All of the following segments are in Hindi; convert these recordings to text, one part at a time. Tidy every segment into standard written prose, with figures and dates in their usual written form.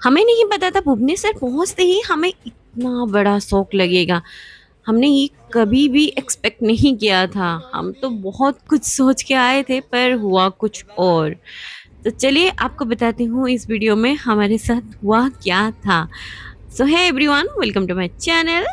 हमें नहीं पता था भुवनेश्वर पहुंचते ही हमें इतना बड़ा शौक लगेगा। हमने ये कभी भी एक्सपेक्ट नहीं किया था। हम तो बहुत कुछ सोच के आए थे पर हुआ कुछ और। तो चलिए आपको बताती हूँ इस वीडियो में हमारे साथ हुआ क्या था। So hi everyone, welcome to my channel.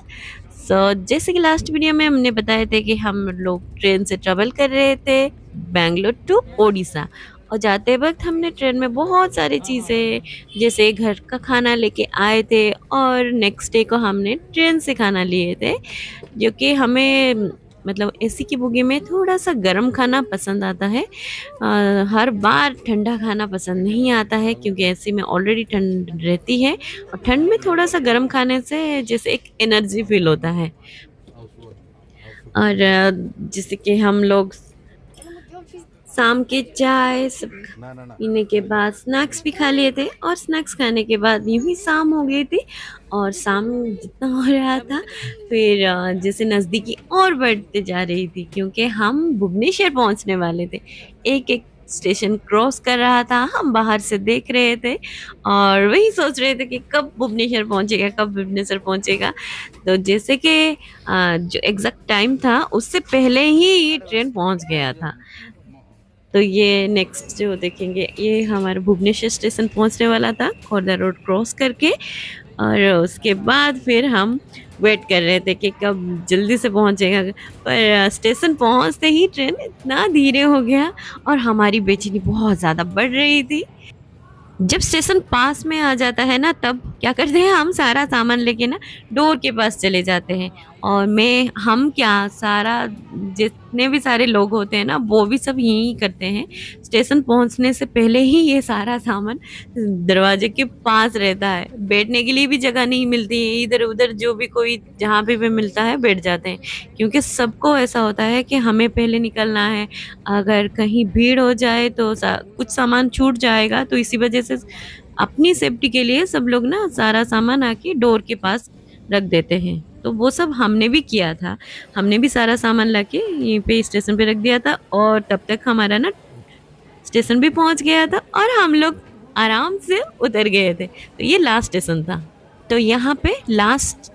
जैसे कि लास्ट वीडियो में हमने बताए थे कि हम लोग ट्रेन से ट्रेवल कर रहे थे बेंगलोर टू ओडिशा। और जाते वक्त हमने ट्रेन में बहुत सारी चीज़ें जैसे घर का खाना लेके आए थे और नेक्स्ट डे को हमने ट्रेन से खाना लिए थे, जो कि हमें मतलब एसी की बोगी में थोड़ा सा गर्म खाना पसंद आता है। हर बार ठंडा खाना पसंद नहीं आता है क्योंकि एसी में ऑलरेडी ठंड रहती है और ठंड में थोड़ा सा गर्म खाने से जैसे एक एनर्जी फील होता है। और जैसे कि हम लोग शाम के चाय सब पीने के बाद स्नैक्स भी खा लिए थे और स्नैक्स खाने के बाद यूं ही शाम हो गई थी। और शाम जितना हो रहा था फिर जैसे नज़दीकी और बढ़ते जा रही थी क्योंकि हम भुवनेश्वर पहुंचने वाले थे। एक एक स्टेशन क्रॉस कर रहा था, हम बाहर से देख रहे थे और वही सोच रहे थे कि कब भुवनेश्वर पहुंचेगा, कब भुवनेश्वर पहुंचेगा। तो जैसे कि जो एग्जैक्ट टाइम था उससे पहले ही ये ट्रेन पहुंच गया था। तो ये नेक्स्ट जो देखेंगे ये हमारा भुवनेश्वर स्टेशन पहुंचने वाला था खोर्धा रोड क्रॉस करके। और उसके बाद फिर हम वेट कर रहे थे कि कब जल्दी से पहुंचेगा। पर स्टेशन पहुंचते ही ट्रेन इतना धीरे हो गया और हमारी बेचैनी बहुत ज़्यादा बढ़ रही थी। जब स्टेशन पास में आ जाता है ना तब क्या करते हैं हम सारा सामान लेके ना डोर के पास चले जाते हैं। और मैं हम क्या सारा जितने भी सारे लोग होते हैं ना वो भी सब यही करते हैं। स्टेशन पहुंचने से पहले ही ये सारा सामान दरवाजे के पास रहता है। बैठने के लिए भी जगह नहीं मिलती है, इधर उधर जो भी कोई जहाँ पे भी मिलता है बैठ जाते हैं क्योंकि सबको ऐसा होता है कि हमें पहले निकलना है। अगर कहीं भीड़ हो जाए तो कुछ सामान छूट जाएगा, तो इसी वजह से अपनी सेफ्टी के लिए सब लोग ना सारा सामान आके डोर के पास रख देते हैं। तो वो सब हमने भी किया था। हमने भी सारा सामान लाके यहीं पे स्टेशन पे रख दिया था और तब तक हमारा ना स्टेशन भी पहुंच गया था और हम लोग आराम से उतर गए थे। तो ये लास्ट स्टेशन था। तो यहाँ पे लास्ट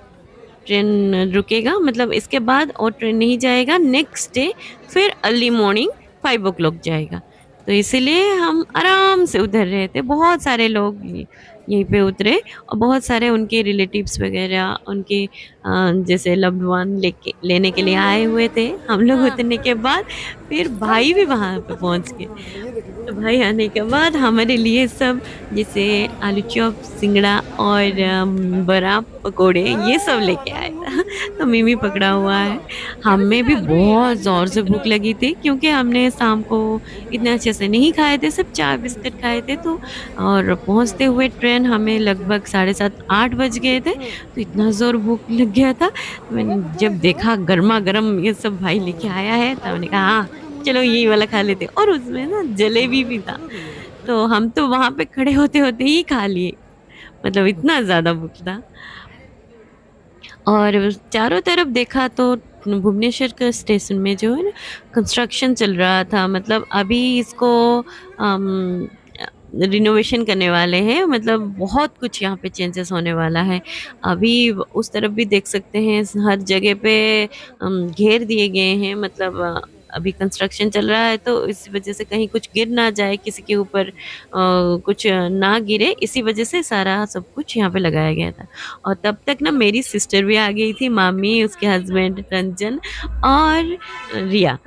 ट्रेन रुकेगा, मतलब इसके बाद और ट्रेन नहीं जाएगा। नेक्स्ट डे फिर अर्ली मॉर्निंग 5 o'clock जाएगा। तो इसीलिए हम आराम से उतर रहे थे। बहुत सारे लोग यहीं पे उतरे और बहुत सारे उनके रिलेटिव्स वगैरह उनके जैसे लव्ड वन लेके लेने के लिए आए हुए थे। हम लोग उतरने के बाद फिर भाई भी वहाँ पे पहुँच गए। तो भाई आने के बाद हमारे लिए सब जैसे आलू चॉप सिंगड़ा और बड़ा पकोड़े ये सब लेके आया था। तो मिमी पकड़ा हुआ है। हमें भी बहुत ज़ोर से भूख लगी थी क्योंकि हमने शाम को इतने अच्छे से नहीं खाए थे, सिर्फ चाय बिस्किट खाए थे। तो और पहुंचते हुए ट्रेन हमें लगभग 7:30-8 बज गए थे। तो इतना ज़ोर भूख लग गया था। मैंने जब देखा गर्मा गर्म ये सब भाई लेके आया है तो मैंने कहा हाँ चलो यही वाला खा लेते। और उसमें ना जलेबी भी था। तो हम तो वहां पे खड़े होते होते ही खा लिए, मतलब इतना ज्यादा भूख था। और चारों तरफ देखा तो भुवनेश्वर के स्टेशन में जो है ना कंस्ट्रक्शन चल रहा था। मतलब अभी इसको रिनोवेशन करने वाले हैं, मतलब बहुत कुछ यहाँ पे चेंजेस होने वाला है। अभी उस तरफ भी देख सकते हैं हर जगह पे घेर दिए गए हैं। मतलब अभी कंस्ट्रक्शन चल रहा है तो इस वजह से कहीं कुछ गिर ना जाए, किसी के ऊपर कुछ ना गिरे, इसी वजह से सारा सब कुछ यहाँ पे लगाया गया था। और तब तक ना मेरी सिस्टर भी आ गई थी, मामी, उसके हस्बैंड रंजन और रिया।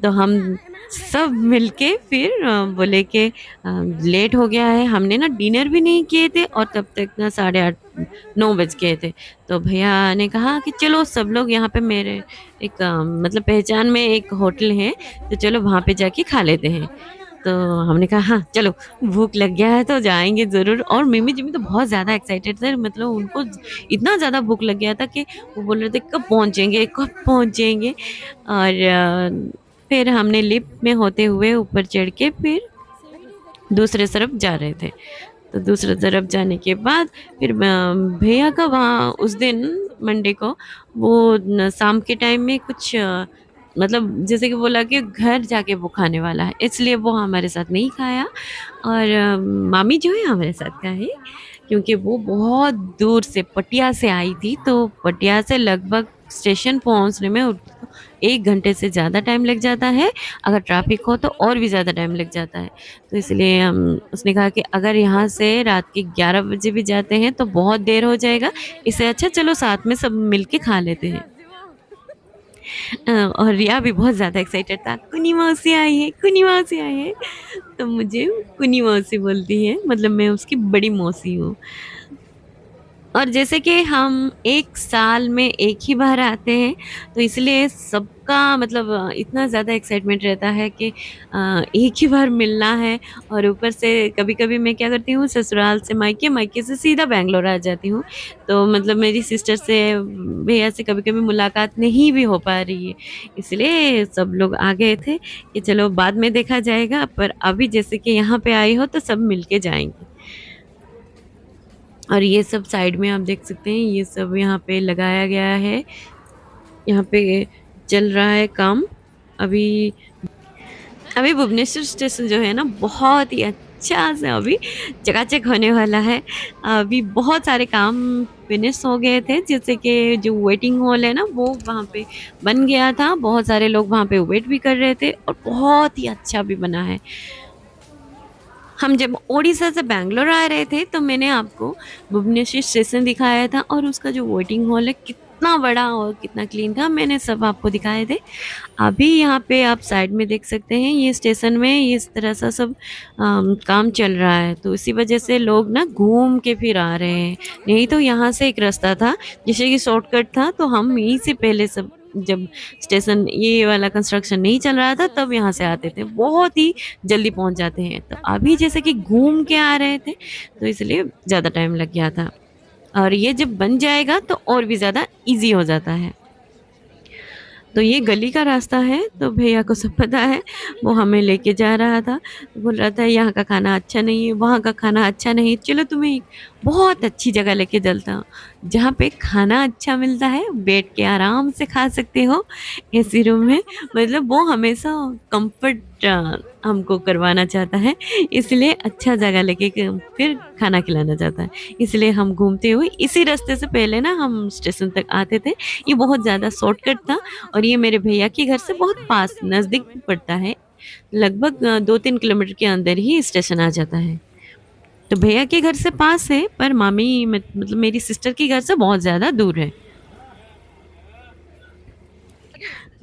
तो हम सब मिलके फिर बोले कि लेट हो गया है, हमने ना डिनर भी नहीं किए थे और तब तक ना 8:30-9 बज गए थे। तो भैया ने कहा कि चलो सब लोग यहाँ पे मेरे एक मतलब पहचान में एक होटल है तो चलो वहाँ पे जाके खा लेते हैं। तो हमने कहा हाँ चलो, भूख लग गया है तो जाएंगे ज़रूर। और मिमी जिमी तो बहुत ज़्यादा एक्साइटेड थे, मतलब उनको इतना ज़्यादा भूख लग गया था कि वो बोल रहे थे कब पहुँचेंगे कब पहुँचेंगे। और फिर हमने लिफ्ट में होते हुए ऊपर चढ़ के फिर दूसरे तरफ जा रहे थे। तो दूसरे तरफ जाने के बाद फिर भैया का वहाँ उस दिन मंडे को वो शाम के टाइम में कुछ मतलब जैसे कि बोला कि घर जाके वो खाने वाला है, इसलिए वो हमारे साथ नहीं खाया। और मामी जो है हमारे साथ खाए, क्योंकि वो बहुत दूर से पटिया से आई थी, तो पटिया से लगभग स्टेशन पहुंचने में 1 घंटे से ज़्यादा टाइम लग जाता है। अगर ट्रैफिक हो तो और भी ज़्यादा टाइम लग जाता है। तो इसलिए हम उसने कहा कि अगर यहाँ से रात के 11 बजे भी जाते हैं तो बहुत देर हो जाएगा, इससे अच्छा चलो साथ में सब मिलके खा लेते हैं। और रिया भी बहुत ज़्यादा एक्साइटेड था, कुनी मौसी आई है, कुनी मौसी आई है। तो मुझे कुनी मौसी बोलती है, मतलब मैं उसकी बड़ी मौसी हूँ। और जैसे कि हम 1 साल में एक ही बार आते हैं, तो इसलिए सबका मतलब इतना ज़्यादा एक्साइटमेंट रहता है कि एक ही बार मिलना है। और ऊपर से कभी-कभी मैं क्या करती हूँ, ससुराल से मायके, मायके से सीधा बैंगलोर आ जाती हूँ। तो मतलब मेरी सिस्टर से, भैया से कभी-कभी मुलाकात नहीं भी हो पा रही है। इसलिए सब लोग आ गए थे कि चलो बाद में देखा जाएगा, पर अभी जैसे कि यहाँ पे आई हो तो सब मिलके जाएँगे। और ये सब साइड में आप देख सकते हैं, ये सब यहाँ पे लगाया गया है। यहाँ पे चल रहा है काम अभी। अभी भुवनेश्वर स्टेशन जो है ना, बहुत ही अच्छा से अभी चकाचक होने वाला है। अभी बहुत सारे काम फिनिश हो गए थे, जैसे कि जो वेटिंग हॉल है ना, वो वहाँ पे बन गया था। बहुत सारे लोग वहाँ पे वेट भी कर रहे थे और बहुत ही अच्छा भी बना है। हम जब ओडिशा से बैंगलोर आ रहे थे तो मैंने आपको भुवनेश्वर स्टेशन दिखाया था, और उसका जो वेटिंग हॉल है कितना बड़ा और कितना क्लीन था, मैंने सब आपको दिखाए थे। अभी यहाँ पे आप साइड में देख सकते हैं, ये स्टेशन में इस तरह सा सब काम चल रहा है, तो इसी वजह से लोग ना घूम के फिर आ रहे हैं। नहीं तो यहाँ से एक रास्ता था, जैसे कि शॉर्टकट था, तो हम यहीं से पहले सब, जब स्टेशन ये वाला कंस्ट्रक्शन नहीं चल रहा था तब यहाँ से आते थे, बहुत ही जल्दी पहुंच जाते हैं। तो अभी जैसे कि घूम के आ रहे थे, तो इसलिए ज़्यादा टाइम लग गया था। और ये जब बन जाएगा तो और भी ज़्यादा इजी हो जाता है। तो ये गली का रास्ता है, तो भैया को सब पता है, वो हमें लेके जा रहा था। बोल रहा था यहाँ का खाना अच्छा नहीं है, वहाँ का खाना अच्छा नहीं है, चलो तुम्हें एक बहुत अच्छी जगह लेके चलता हूँ, जहाँ पे खाना अच्छा मिलता है, बैठ के आराम से खा सकते हो एसी रूम में। मतलब वो हमेशा कंफर्ट हमको करवाना चाहता है, इसलिए अच्छा जगह लेके फिर खाना खिलाना चाहता है। इसलिए हम घूमते हुए इसी रास्ते से पहले ना हम स्टेशन तक आते थे। ये बहुत ज़्यादा शॉर्टकट था, और ये मेरे भैया के घर से बहुत पास नज़दीक पड़ता है। लगभग 2-3 किलोमीटर के अंदर ही स्टेशन आ जाता है। तो भैया के घर से पास है, पर मामी मतलब मेरी सिस्टर के घर से बहुत ज़्यादा दूर है।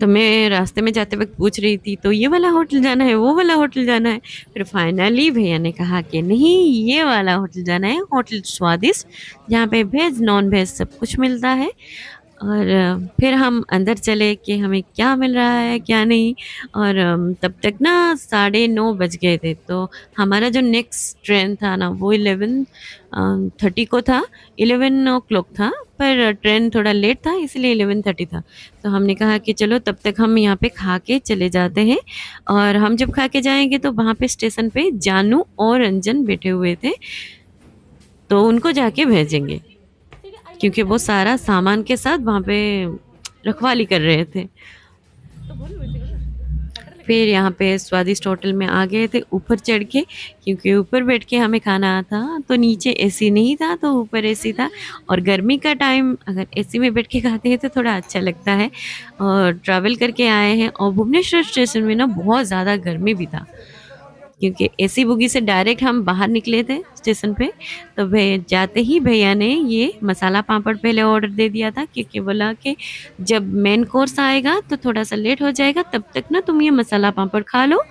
तो मैं रास्ते में जाते वक्त पूछ रही थी, तो ये वाला होटल जाना है, वो वाला होटल जाना है। फिर फाइनली भैया ने कहा कि नहीं, ये वाला होटल जाना है, होटल स्वादिष्ट, जहाँ पे वेज नॉन वेज सब कुछ मिलता है। और फिर हम अंदर चले कि हमें क्या मिल रहा है क्या नहीं। और तब तक ना 9:30 बज गए थे, तो हमारा जो नेक्स्ट ट्रेन था ना, वो 11:30 को था, 11 o'clock था, पर ट्रेन थोड़ा लेट था इसलिए 11:30 था। तो हमने कहा कि चलो तब तक हम यहाँ पे खा के चले जाते हैं। और हम जब खा के जाएंगे तो वहाँ पे स्टेशन पे जानू और रंजन बैठे हुए थे, तो उनको जाके भेजेंगे, क्योंकि वो सारा सामान के साथ वहाँ पे रखवाली कर रहे थे। फिर यहाँ पे स्वादिष्ट होटल में आ गए थे ऊपर चढ़ के, क्योंकि ऊपर बैठ के हमें खाना था, तो नीचे एसी नहीं था तो ऊपर एसी था। और गर्मी का टाइम अगर एसी में बैठ के खाते हैं तो थोड़ा अच्छा लगता है। और ट्रैवल करके आए हैं, और भुवनेश्वर स्टेशन में ना बहुत ज़्यादा गर्मी भी था, क्योंकि एसी बोगी से डायरेक्ट हम बाहर निकले थे स्टेशन पे। तो जाते ही भैया ने ये मसाला पापड़ पहले ऑर्डर दे दिया था, क्योंकि बोला कि जब मेन कोर्स आएगा तो थोड़ा सा लेट हो जाएगा, तब तक ना तुम ये मसाला पापड़ खा लो।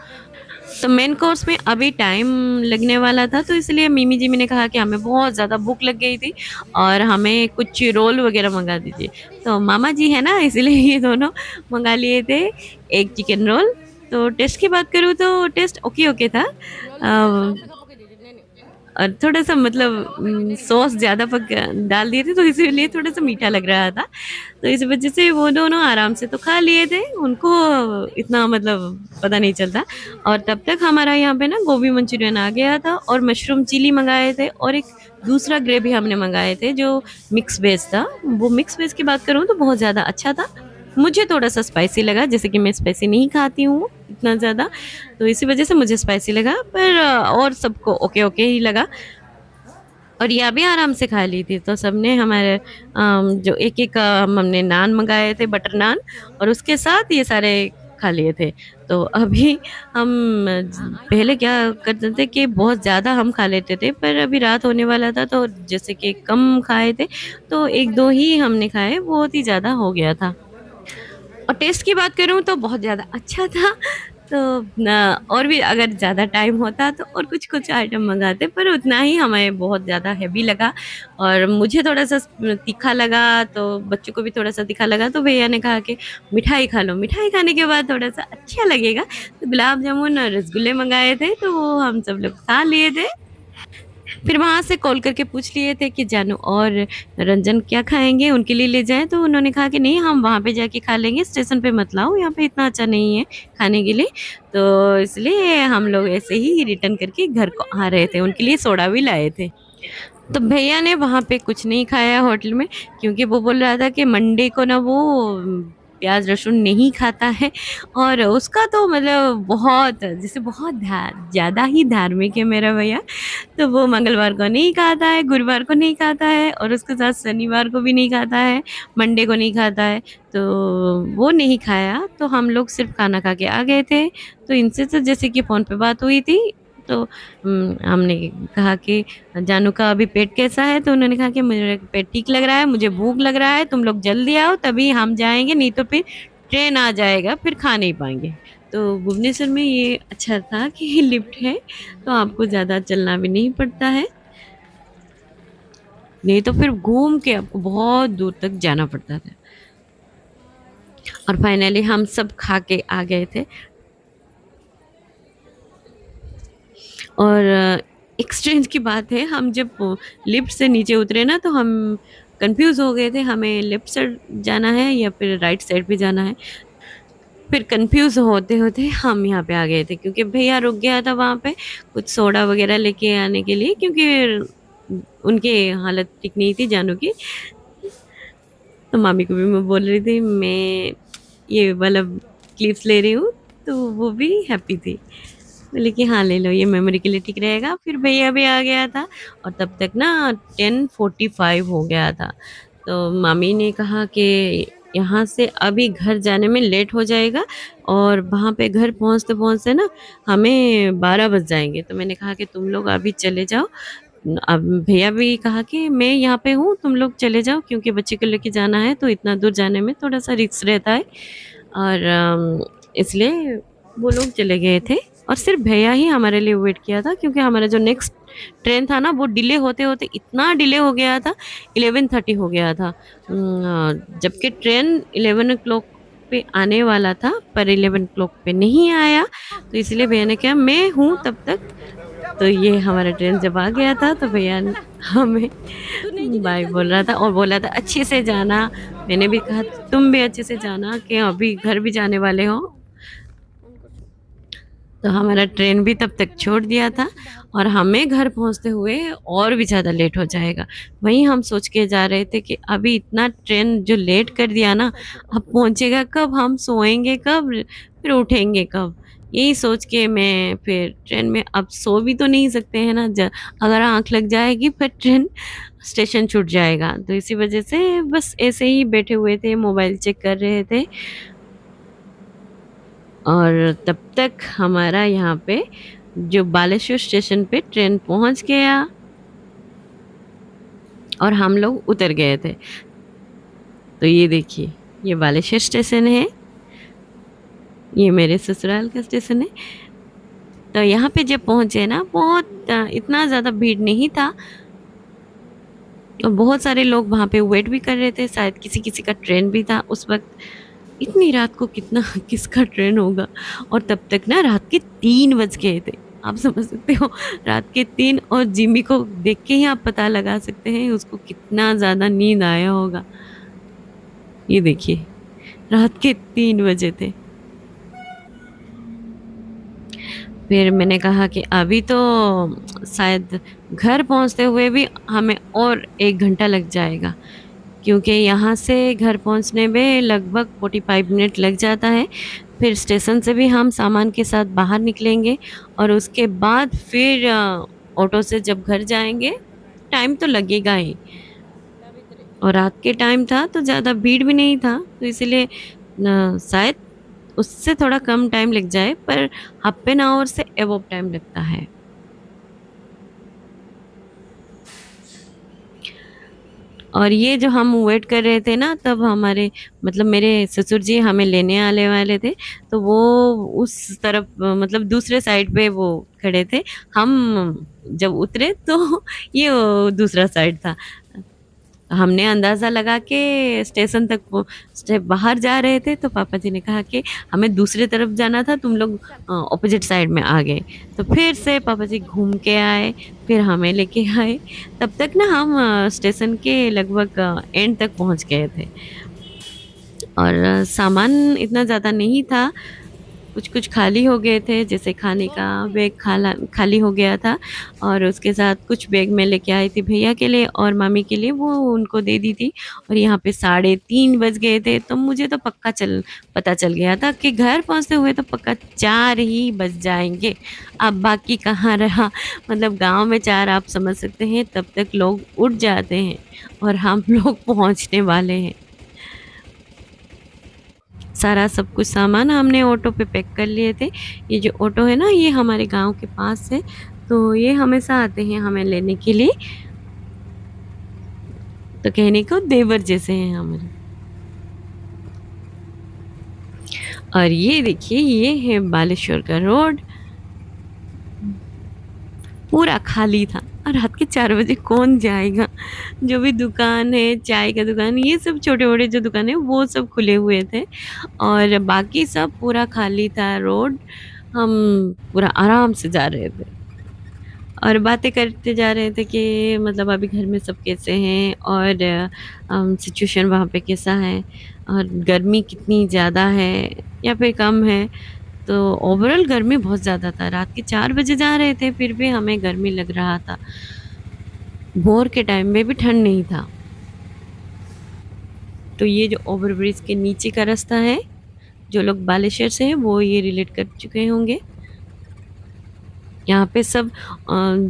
तो मेन कोर्स में अभी टाइम लगने वाला था, तो इसलिए मिमी जी ने कहा कि हमें बहुत ज़्यादा भूख लग गई थी और हमें कुछ रोल वगैरह मंगा दीजिए। तो मामा जी है ना, इसलिए ये दोनों मंगा लिए थे एक चिकन रोल। तो टेस्ट की बात करूँ तो टेस्ट ओके ओके था। और थोड़ा सा मतलब सॉस ज़्यादा पक डाल दिए थे, तो इसीलिए थोड़ा सा मीठा लग रहा था। तो इस वजह से वो दोनों आराम से तो खा लिए थे, उनको इतना मतलब पता नहीं चलता। और तब तक हमारा यहाँ पे ना गोभी मंचूरियन आ गया था, और मशरूम चिली मंगाए थे, और एक दूसरा ग्रेवी हमने मंगाए थे जो मिक्स वेज था। वो मिक्स वेज की बात करूँ तो बहुत ज़्यादा अच्छा था। मुझे थोड़ा-सा स्पाइसी लगा, जैसे कि मैं स्पाइसी नहीं खाती हूँ इतना ज़्यादा, तो इसी वज़ह से मुझे स्पाइसी लगा, पर और सबको ओके-ओके ही लगा। और यह भी आराम से खा ली थी, तो सबने हमारे जो एक-एक हमने नान मँगाए थे, बटर नान, और उसके साथ ये सारे खा लिए थे। तो अभी हम पहले क्या करते थे कि बहुत ज़्यादा हम खा लेते थे, पर अभी रात होने वाला था तो जैसे कि कम खाए थे, तो 1-2 ही हमने खाए, बहुत ही ज़्यादा हो गया था। और टेस्ट की बात करूँ तो बहुत ज़्यादा अच्छा था। तो न और भी अगर ज़्यादा टाइम होता तो और कुछ-कुछ आइटम मँगाते, पर उतना ही हमें बहुत ज़्यादा हेवी लगा, और मुझे थोड़ा-सा तीखा लगा, तो बच्चों को भी थोड़ा-सा तीखा लगा, तो भैया ने कहा कि मिठाई खा लो, मिठाई खाने के बाद थोड़ा-सा अच्छा लगेगा। तो गुलाब जामुन और रसगुल्ले मँगाए थे, तो वो हम सब लोग खा लिए थे। फिर वहाँ से कॉल करके पूछ लिए थे कि जानू और रंजन क्या खाएँगे? उनके लिए ले जाएँ? तो उन्होंने कहा कि नहीं, हम वहाँ पे जाके खा लेंगे, स्टेशन पे मत लाओ, यहाँ पे इतना अच्छा नहीं है खाने के लिए। तो इसलिए हम लोग ऐसे ही रिटर्न करके घर को आ रहे थे, उनके लिए सोडा भी लाए थे। तो भैया ने वहाँ पे कुछ नहीं खाया होटल में, क्योंकि वो बोल रहा था कि मंडे को ना वो प्याज़ लहसुन नहीं खाता है, और उसका तो मतलब बहुत, जैसे बहुत ज़्यादा ही धार्मिक है मेरा भैया। तो वो मंगलवार को नहीं खाता है, गुरुवार को नहीं खाता है, और उसके साथ शनिवार को भी नहीं खाता है, मंडे को नहीं खाता है। तो वो नहीं खाया, तो हम लोग सिर्फ़ खाना खा के आ गए थे। तो इनसे तो जैसे कि फ़ोन पे बात हुई थी, तो हमने कहा कि जानू का अभी पेट कैसा है? तो उन्होंने कहा कि मेरा पेट ठीक लग रहा है, मुझे भूख लग रहा है, तुम लोग जल्दी आओ तभी हम जाएँगे, नहीं तो फिर ट्रेन आ जाएगा, फिर खा नहीं पाएँगे। तो भुवनेश्वर में ये अच्छा था कि लिफ्ट है, तो आपको ज़्यादा चलना भी नहीं पड़ता है, नहीं तो फिर घूम के आपको बहुत दूर तक जाना पड़ता था। और फाइनली हम सब खा के आ गए थे। और एक स्ट्रेंज की बात है, हम जब लिफ्ट से नीचे उतरे ना, तो हम कन्फ्यूज़ हो गए थे, हमें लेफ्ट साइड जाना है या फिर राइट साइड पे जाना है। फिर कन्फ्यूज़ होते-होते हम यहाँ पे आ गए थे, क्योंकि भैया रुक गया था वहाँ पे कुछ सोडा वग़ैरह लेके आने के लिए, क्योंकि उनकी हालत ठीक नहीं थी जानू की। तो मामी को भी मैं बोल रही थी मैं ये वाला क्लिप्स ले रही हूँ, तो वो भी हैप्पी थी। बोले कि हाँ, ले लो, ये मेमोरी के लिए ठीक रहेगा। फिर भैया भी आ गया था, और तब तक ना 10:45 हो गया था। तो मामी ने कहा कि यहाँ से अभी घर जाने में लेट हो जाएगा, और वहाँ पे घर पहुँचते-पहुँचते ना हमें 12 बज जाएँगे। तो मैंने कहा कि तुम लोग अभी चले जाओ। अब भैया भी कहा कि मैं यहाँ पे हूँ, तुम लोग चले जाओ, क्योंकि बच्चे को लेके जाना है, तो इतना दूर जाने में थोड़ा-सा रिस्क रहता है। और इसलिए वो लोग चले गए थे, और सिर्फ भैया ही हमारे लिए वेट किया था, क्योंकि हमारा जो नेक्स्ट ट्रेन था ना, वो डिले होते-होते इतना डिले हो गया था, 11:30 हो गया था। जबकि ट्रेन 11 ओ क्लॉक पे आने वाला था, पर 11 ओ क्लॉक पे नहीं आया, तो इसलिए भैया ने कहा मैं हूँ तब तक। तो ये हमारा ट्रेन जब आ गया था, तो भैया ने हमें बाय बोल रहा था, और बोला था अच्छे से जाना। मैंने भी कहा तुम भी अच्छे से जाना, कि अभी घर भी जाने वाले हो। तो हमारा ट्रेन भी तब तक छोड़ दिया था, और हमें घर पहुंचते हुए और भी ज़्यादा लेट हो जाएगा। वहीं हम सोच के जा रहे थे कि अभी इतना ट्रेन जो लेट कर दिया ना, अब पहुंचेगा कब, हम सोएंगे कब, फिर उठेंगे कब। यही सोच के मैं फिर ट्रेन में, अब सो भी तो नहीं सकते हैं ना, अगर आंख लग जाएगी फिर ट्रेन स्टेशन छूट जाएगा। तो इसी वजह से बस ऐसे ही बैठे हुए थे, मोबाइल चेक कर रहे थे, और तब तक हमारा यहाँ पे जो बालेश्वर स्टेशन पे ट्रेन पहुँच गया, और हम लोग उतर गए थे। तो ये देखिए, ये बालेश्वर स्टेशन है, ये मेरे ससुराल का स्टेशन है। तो यहाँ पे जब पहुँचे ना, बहुत इतना ज़्यादा भीड़ नहीं था, और बहुत सारे लोग वहाँ पे वेट भी कर रहे थे, शायद किसी-किसी का ट्रेन भी था उस वक़्त। इतनी रात को कितना किसका ट्रेन होगा, और तब तक ना रात के 3 बज गए थे। आप समझ सकते हो, रात के 3, और जिमी को देख के ही आप पता लगा सकते हैं उसको कितना ज़्यादा नींद आया होगा। ये देखिए, रात के 3 बजे थे। फिर मैंने कहा कि अभी तो शायद घर पहुँचते हुए भी हमें और 1 घंटा लग जाएगा। क्योंकि यहाँ से घर पहुँचने में लगभग 45 मिनट लग जाता है। फिर स्टेशन से भी हम सामान के साथ बाहर निकलेंगे और उसके बाद फिर ऑटो से जब घर जाएँगे, टाइम तो लगेगा ही। और रात के टाइम था तो ज़्यादा भीड़ भी नहीं था, तो इसीलिए शायद उससे थोड़ा कम टाइम लग जाए, पर हाफ एन आवर से अबव टाइम लगता है। और ये जो हम वेट कर रहे थे ना, तब हमारे मतलब मेरे ससुर जी हमें लेने आने वाले थे, तो वो उस तरफ मतलब दूसरे साइड पे वो खड़े थे। हम जब उतरे तो ये वो दूसरा साइड था। हमने अंदाज़ा लगा के स्टेशन तक वो बाहर जा रहे थे, तो पापा जी ने कहा कि हमें दूसरी तरफ जाना था, तुम लोग ऑपोजिट साइड में आ गए। तो फिर से पापा जी घूम के आए, फिर हमें लेके आए। तब तक ना हम स्टेशन के लगभग एंड तक पहुंच गए थे। और सामान इतना ज़्यादा नहीं था, कुछ-कुछ खाली हो गए थे, जैसे खाने का बैग खाली हो गया था। और उसके साथ कुछ बैग मैं लेके आई थी भैया के लिए और मामी के लिए, वो उनको दे दी थी। और यहाँ पे 3:30 बज गए थे, तो मुझे तो पता चल गया था कि घर पहुँचते हुए तो पक्का 4 ही बज जाएँगे। अब बाकी कहाँ रहा, मतलब गाँव में 4 आप समझ सकते हैं, तब तक लोग उठ जाते हैं और हम लोग पहुँचने वाले हैं। सारा सब कुछ सामान हमने ऑटो पे पैक कर लिए थे। ये जो ऑटो है ना, ये हमारे गाँव के पास है, तो ये हमेशा आते हैं हमें लेने के लिए। तो कहने को देवर जैसे हैं हमारे। और ये देखिए, ये है बालेश्वर का रोड, पूरा खाली था। और रात के 4 बजे कौन जाएगा? जो भी दुकान है, चाय का दुकान, ये सब छोटे-मोटे जो दुकान है, वो सब खुले हुए थे और बाकी सब पूरा खाली था रोड। हम पूरा आराम से जा रहे थे और बातें करते जा रहे थे कि मतलब अभी घर में सब कैसे हैं और सिचुएशन वहाँ पे कैसा है और गर्मी कितनी ज़्यादा है या फिर कम है। तो ओवरऑल गर्मी बहुत ज़्यादा था। रात के 4 बजे जा रहे थे, फिर भी हमें गर्मी लग रहा था। भोर के टाइम में भी ठंड नहीं था। तो ये जो ओवरब्रिज के नीचे का रास्ता है, जो लोग बालेश्वर से हैं वो ये रिलेट कर चुके होंगे। यहाँ पे सब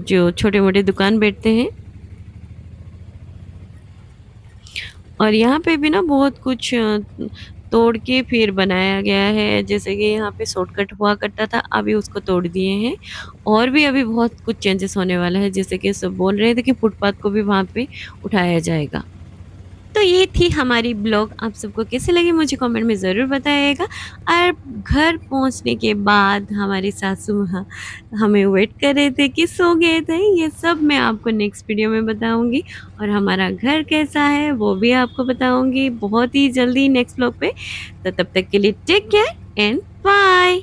जो छोटे-मोटे दुकान बैठते हैं। और यहाँ पे भी ना बहुत कुछ तोड़ के फिर बनाया गया है, जैसे कि यहाँ पे शॉर्टकट हुआ करता था, अभी उसको तोड़ दिए हैं। और भी अभी बहुत कुछ चेंजेस होने वाला है, जैसे कि सब बोल रहे थे कि फुटपाथ को भी वहाँ पे उठाया जाएगा। तो ये थी हमारी ब्लॉग, आप सबको कैसी लगी मुझे कमेंट में ज़रूर बताइएगा। और घर पहुँचने के बाद हमारी सासू माँ हमें वेट कर रहे थे कि सो गए थे, ये सब मैं आपको नेक्स्ट वीडियो में बताऊँगी। और हमारा घर कैसा है वो भी आपको बताऊँगी बहुत ही जल्दी नेक्स्ट ब्लॉग पे। तो तब तक के लिए टेक केयर एंड बाय।